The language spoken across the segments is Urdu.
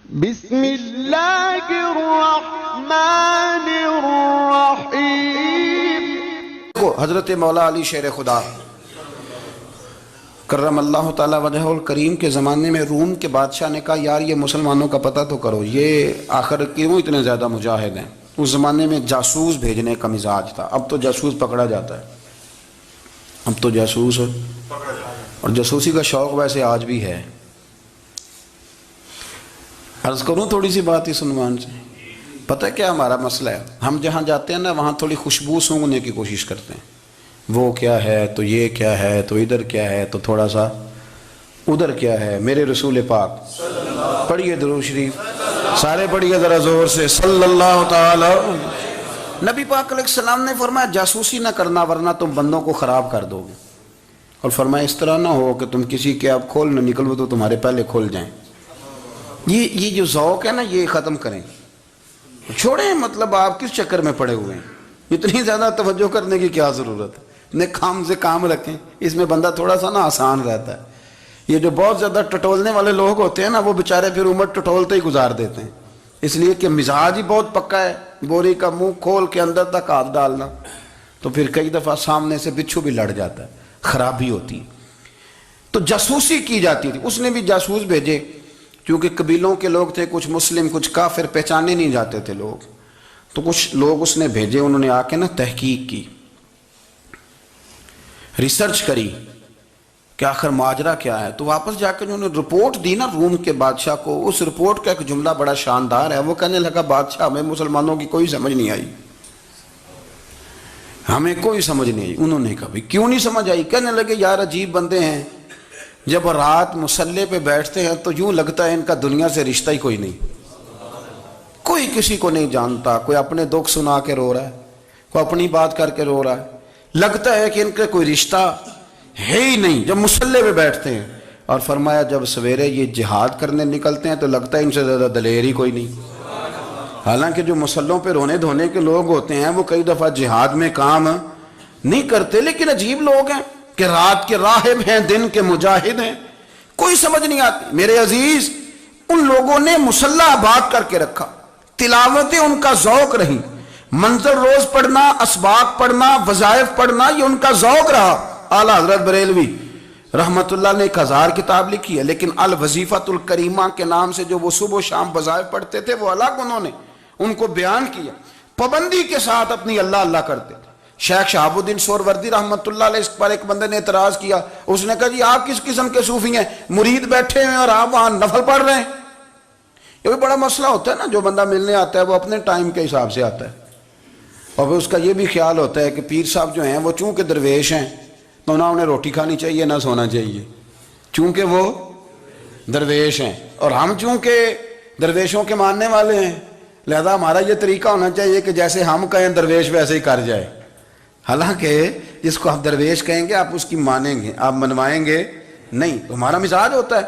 بسم اللہ الرحمن الرحیم. حضرت مولا علی شیر خدا کرم اللہ تعالیٰ وجہہ الکریم کے زمانے میں روم کے بادشاہ نے کہا یار یہ مسلمانوں کا پتہ تو کرو، یہ آخر کیوں اتنے زیادہ مجاہد ہیں. اس زمانے میں جاسوس بھیجنے کا مزاج تھا. اب تو جاسوس پکڑا جاتا ہے، اب تو جاسوس اور جاسوسی کا شوق ویسے آج بھی ہے. عرض کروں تھوڑی سی بات اس عنوان سے. پتہ ہے کیا ہمارا مسئلہ ہے؟ ہم جہاں جاتے ہیں نا وہاں تھوڑی خوشبو سونگھنے کی کوشش کرتے ہیں. وہ کیا ہے تو یہ کیا ہے تو ادھر کیا ہے تو تھوڑا سا ادھر کیا ہے. میرے رسول پاک پڑھیے درود شریف، سارے پڑھیے ذرا زور سے صلی اللہ تعالی. نبی پاک علیہ السلام نے فرمایا جاسوسی نہ کرنا ورنہ تم بندوں کو خراب کر دو گے. اور فرمایا اس طرح نہ ہو کہ تم کسی کے آپ کھول نہ نکلو تو تمہارے پہلے کھول جائیں. یہ جو ذوق ہے نا یہ ختم کریں، چھوڑیں. مطلب آپ کس چکر میں پڑے ہوئے ہیں؟ اتنی زیادہ توجہ کرنے کی کیا ضرورت ہے؟ نے کام سے کام رکھیں. اس میں بندہ تھوڑا سا نا آسان رہتا ہے. یہ جو بہت زیادہ ٹٹولنے والے لوگ ہوتے ہیں نا وہ بیچارے پھر عمر ٹٹولتے ہی گزار دیتے ہیں، اس لیے کہ مزاج ہی بہت پکا ہے. بوری کا منہ کھول کے اندر تک ہاتھ ڈالنا تو پھر کئی دفعہ سامنے سے بچھو بھی لڑ جاتا ہے، خرابی ہوتی ہے. تو جاسوسی کی جاتی تھی. اس نے بھی جاسوس بھیجے کیونکہ قبیلوں کے لوگ تھے، کچھ مسلم کچھ کافر، پہچانے نہیں جاتے تھے لوگ. تو کچھ لوگ اس نے بھیجے، انہوں نے آ کے نا تحقیق کی، ریسرچ کری کہ آخر ماجرا کیا ہے. تو واپس جا کے انہوں نے رپورٹ دی نا روم کے بادشاہ کو. اس رپورٹ کا ایک جملہ بڑا شاندار ہے. وہ کہنے لگا بادشاہ ہمیں مسلمانوں کی کوئی سمجھ نہیں آئی، ہمیں کوئی سمجھ نہیں آئی. انہوں نے کہا بھائی کیوں نہیں سمجھ آئی؟ کہنے لگے یار عجیب بندے ہیں، جب رات مسلح پہ بیٹھتے ہیں تو یوں لگتا ہے ان کا دنیا سے رشتہ ہی کوئی نہیں، کوئی کسی کو نہیں جانتا. کوئی اپنے دکھ سنا کے رو رہا ہے، کوئی اپنی بات کر کے رو رہا ہے. لگتا ہے کہ ان کا کوئی رشتہ ہے ہی نہیں جب مسلح پہ بیٹھتے ہیں. اور فرمایا جب سویرے یہ جہاد کرنے نکلتے ہیں تو لگتا ہے ان سے زیادہ دلیر ہی کوئی نہیں. حالانکہ جو مسلحوں پہ رونے دھونے کے لوگ ہوتے ہیں وہ کئی دفعہ جہاد میں کام نہیں کرتے، لیکن عجیب لوگ ہیں کہ رات کے راہب ہیں دن کے مجاہد ہیں. کوئی سمجھ نہیں آتی. میرے عزیز ان لوگوں نے مسلح آباد کر کے رکھا، تلاوتیں ان کا ذوق رہی، منظر روز پڑھنا، اسباق پڑھنا، وظائف پڑھنا یہ ان کا ذوق رہا. اعلیٰ حضرت بریلوی رحمت اللہ نے 1000 کتاب لکھی ہے، لیکن الوظیفۃ الکریمہ کے نام سے جو وہ صبح و شام وظائف پڑھتے تھے وہ الگ انہوں نے ان کو بیان کیا. پابندی کے ساتھ اپنی اللہ اللہ کرتے تھے. شیخ شہاب الدین سہروردی رحمت اللہ علیہ اس پر ایک بندے نے اعتراض کیا. اس نے کہا جی آپ کس قسم کے صوفی ہیں، مرید بیٹھے ہیں اور آپ وہاں نفل پڑھ رہے ہیں؟ یہ بھی بڑا مسئلہ ہوتا ہے نا. جو بندہ ملنے آتا ہے وہ اپنے ٹائم کے حساب سے آتا ہے، اور پھر اس کا یہ بھی خیال ہوتا ہے کہ پیر صاحب جو ہیں وہ چونکہ درویش ہیں تو نہ انہیں روٹی کھانی چاہیے نہ سونا چاہیے، چونکہ وہ درویش ہیں، اور ہم چونکہ درویشوں کے ماننے والے ہیں لہذا ہمارا یہ طریقہ ہونا چاہیے کہ جیسے ہم کہیں درویش ویسے ہی کر جائے. حالانکہ جس کو آپ درویش کہیں گے آپ اس کی مانیں گے، آپ منوائیں گے نہیں. تو ہمارا مزاج ہوتا ہے.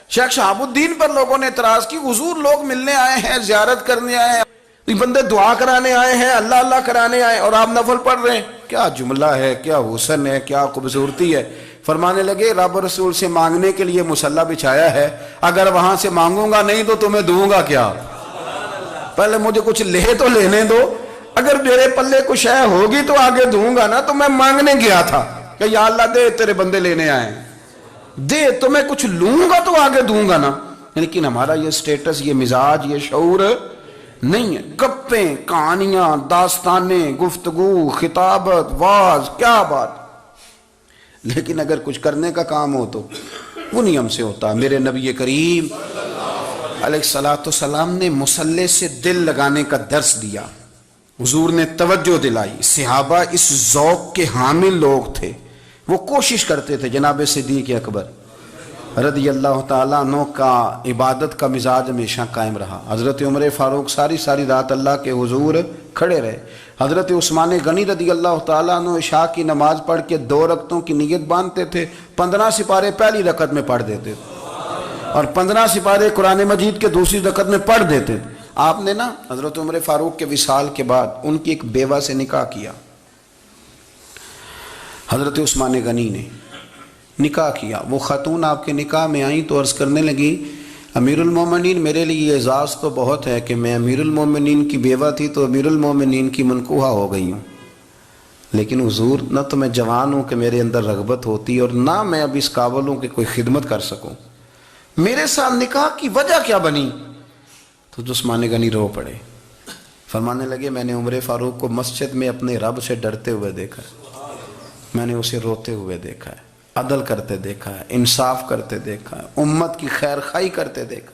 شیخ شہاب الدین پر لوگوں نے اعتراض کی، حضور لوگ ملنے آئے ہیں، زیارت کرنے آئے ہیں، بندے دعا کرانے آئے ہیں، اللہ اللہ کرانے آئے اور آپ نفل پڑھ رہے ہیں. کیا جملہ ہے، کیا حسن ہے، کیا خوبصورتی ہے. فرمانے لگے رب رسول سے مانگنے کے لیے مصلی بچھایا ہے، اگر وہاں سے مانگوں گا نہیں تو تمہیں دوں گا کیا؟ پہلے مجھے کچھ لے تو لینے دو، اگر میرے پلے کچھ ہے ہوگی تو آگے دوں گا نا. تو میں مانگنے گیا تھا کہ یا اللہ دے تیرے بندے لینے آئے ہیں، دے تو میں کچھ لوں گا تو آگے دوں گا نا. لیکن ہمارا یہ سٹیٹس، یہ مزاج، یہ شعور نہیں ہے. گپیں، کہانیاں، داستانیں، گفتگو، خطابت، واز، کیا بات. لیکن اگر کچھ کرنے کا کام ہو تو وہ نہیں ہم سے ہوتا. میرے نبی کریم علیہ السلام نے مصلی سے دل لگانے کا درس دیا. حضور نے توجہ دلائی. صحابہ اس ذوق کے حامل لوگ تھے، وہ کوشش کرتے تھے. جناب صدیق اکبر رضی اللہ تعالیٰ عنہ کا عبادت کا مزاج ہمیشہ قائم رہا. حضرت عمر فاروق ساری رات اللہ کے حضور کھڑے رہے. حضرت عثمان غنی رضی اللہ تعالیٰ عنہ عشاء کی نماز پڑھ کے 2 رکعتوں کی نیت باندھتے تھے، 15 سپارے پہلی رکعت میں پڑھ دیتے تھے اور 15 سپارے قرآن مجید کے دوسری رکعت میں پڑھ دیتے تھے. آپ نے نا حضرت عمر فاروق کے وصال کے بعد ان کی ایک بیوہ سے نکاح کیا. حضرت عثمان غنی نے نکاح کیا. وہ خاتون آپ کے نکاح میں آئیں تو عرض کرنے لگی امیر المومنین میرے لیے اعزاز تو بہت ہے کہ میں امیر المومنین کی بیوہ تھی تو امیر المومنین کی منکوحہ ہو گئی ہوں، لیکن حضور نہ تو میں جوان ہوں کہ میرے اندر رغبت ہوتی اور نہ میں اب اس قابل ہوں کہ کوئی خدمت کر سکوں، میرے ساتھ نکاح کی وجہ کیا بنی؟ تو عثمان غنی رو پڑے، فرمانے لگے میں نے عمر فاروق کو مسجد میں اپنے رب سے ڈرتے ہوئے دیکھا ہے، میں نے اسے روتے ہوئے دیکھا ہے، عدل کرتے دیکھا ہے، انصاف کرتے دیکھا ہے، امت کی خیر خواہی کرتے دیکھا۔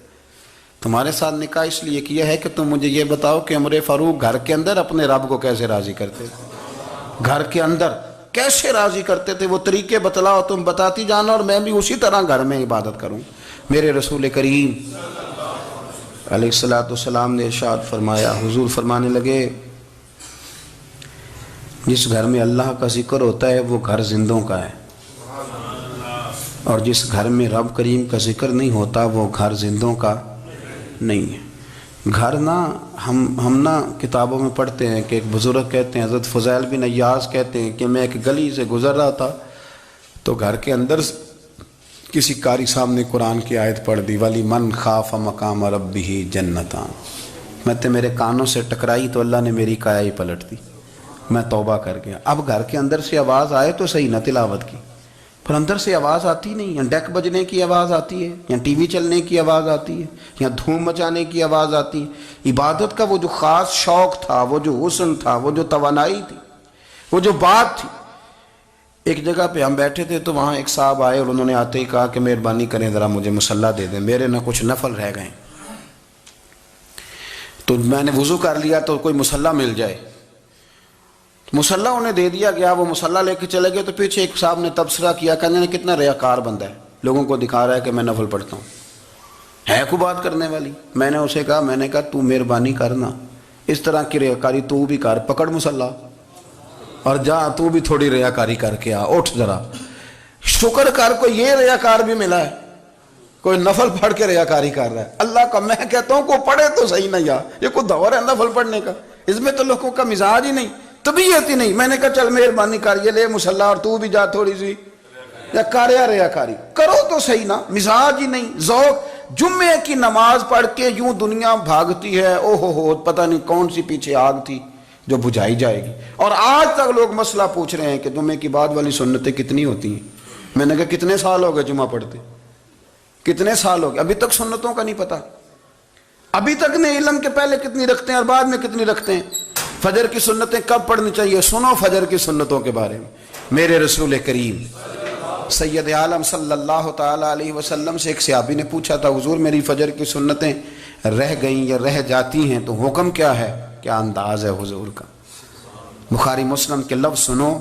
تمہارے ساتھ نکاح اس لیے کیا ہے کہ تم مجھے یہ بتاؤ کہ عمر فاروق گھر کے اندر اپنے رب کو کیسے راضی کرتے تھے، گھر کے اندر کیسے راضی کرتے تھے، وہ طریقے بتلاؤ، تم بتاتی جانا اور میں بھی اسی طرح گھر میں عبادت کروں۔ میرے رسول کریم علیہ السلام نے ارشاد فرمایا، حضور فرمانے لگے جس گھر میں اللہ کا ذکر ہوتا ہے وہ گھر زندوں کا ہے، اور جس گھر میں رب کریم کا ذکر نہیں ہوتا وہ گھر زندوں کا نہیں ہے۔ گھر نا ہم نا کتابوں میں پڑھتے ہیں کہ ایک بزرگ کہتے ہیں، حضرت فضیل بن عیاض کہتے ہیں کہ میں ایک گلی سے گزر رہا تھا تو گھر کے اندر کسی قاری صاحب نے قرآن کی آیت پڑھ دی، ولی من خاف مقام ربہ جنتان، میں تے میرے کانوں سے ٹکرائی تو اللہ نے میری کایا ہی پلٹ دی، میں توبہ کر گیا۔ اب گھر کے اندر سے آواز آئے تو صحیح نہ تلاوت کی، پر اندر سے آواز آتی نہیں، یا ڈیک بجنے کی آواز آتی ہے، یا ٹی وی چلنے کی آواز آتی ہے، یا دھوم مچانے کی آواز آتی ہے۔ عبادت کا وہ جو خاص شوق تھا، وہ جو حسن تھا، وہ جو توانائی تھی، وہ جو بات تھی۔ ایک جگہ پہ ہم بیٹھے تھے تو وہاں ایک صاحب آئے اور انہوں نے آتے ہی کہا کہ مہربانی کریں ذرا مجھے مصلی دے دیں، میرے نہ کچھ نفل رہ گئے۔ تو میں نے وضو کر لیا تو کوئی مصلی مل جائے، مصلی انہیں دے دیا گیا، وہ مصلی لے کے چلے گئے تو پیچھے ایک صاحب نے تبصرہ کیا، کہنے نے کتنا ریاکار بندہ ہے، لوگوں کو دکھا رہا ہے کہ میں نفل پڑھتا ہوں، ہے کوئی بات کرنے والی؟ میں نے اسے کہا، میں نے کہا تو مہربانی کرنا، اس طرح کی ریاکاری تو بھی کر، پکڑ مصلی اور جا تو بھی تھوڑی ریاکاری کر کے آ، اٹھ ذرا شکر کر، کوئی یہ ریاکار بھی ملا ہے، کوئی نفل پڑھ کے ریاکاری کر رہا ہے۔ اللہ کا میں کہتا ہوں کو پڑھے تو صحیح نہیں، یہ کوئی دور ہے نفل پڑھنے کا؟ اس میں تو لوگوں کا مزاج ہی نہیں، طبیعت ہی نہیں۔ میں نے کہا چل مہربانی کر، یہ لے مصلی اور تو بھی جا تھوڑی سی یا کر یا ریاکاری کرو تو صحیح نا، مزاج ہی نہیں، ذوق۔ جمعے کی نماز پڑھ کے یوں دنیا بھاگتی ہے، او ہو پتہ نہیں کون سی پیچھے آگ تھی جو بجھائی جائے گی، اور آج تک لوگ مسئلہ پوچھ رہے ہیں کہ جمعے کی بعد والی سنتیں کتنی ہوتی ہیں۔ میں نے کہا کتنے سال ہو گئے جمعہ پڑھتے، کتنے سال ہو گئے، ابھی تک سنتوں کا نہیں پتہ، ابھی تک نے علم کے پہلے کتنی رکھتے ہیں اور بعد میں کتنی رکھتے ہیں۔ فجر کی سنتیں کب پڑھنی چاہیے، سنو فجر کی سنتوں کے بارے میں۔ میرے رسول کریم سید عالم صلی اللہ تعالی علیہ وسلم سے ایک صحابی نے پوچھا تھا، حضور میری فجر کی سنتیں رہ گئیں یا رہ جاتی ہیں تو حکم کیا ہے، کیا انداز ہے حضور کا؟ بخاری مسلم کے لفظ سنو،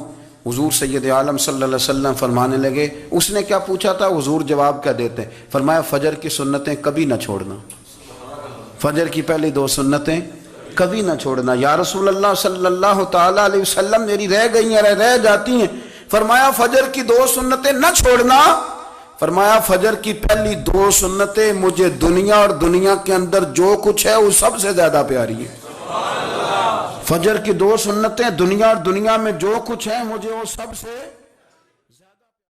حضور سید عالم صلی اللہ علیہ وسلم فرمانے لگے، اس نے کیا پوچھا تھا، حضور جواب کیا دیتے ہیں؟ فرمایا فجر کی سنتیں کبھی نہ چھوڑنا، فجر کی پہلی 2 سنتیں کبھی نہ چھوڑنا۔ یا رسول اللہ صلی اللہ تعالی علیہ وسلم میری رہ گئی ہیں، رہ جاتی ہیں، فرمایا فجر کی 2 سنتیں نہ چھوڑنا، فرمایا فجر کی پہلی 2 سنتیں مجھے دنیا اور دنیا کے اندر جو کچھ ہے وہ سب سے زیادہ پیاری ہے۔ فجر کی 2 سنتیں دنیا اور دنیا میں جو کچھ ہے مجھے وہ سب سے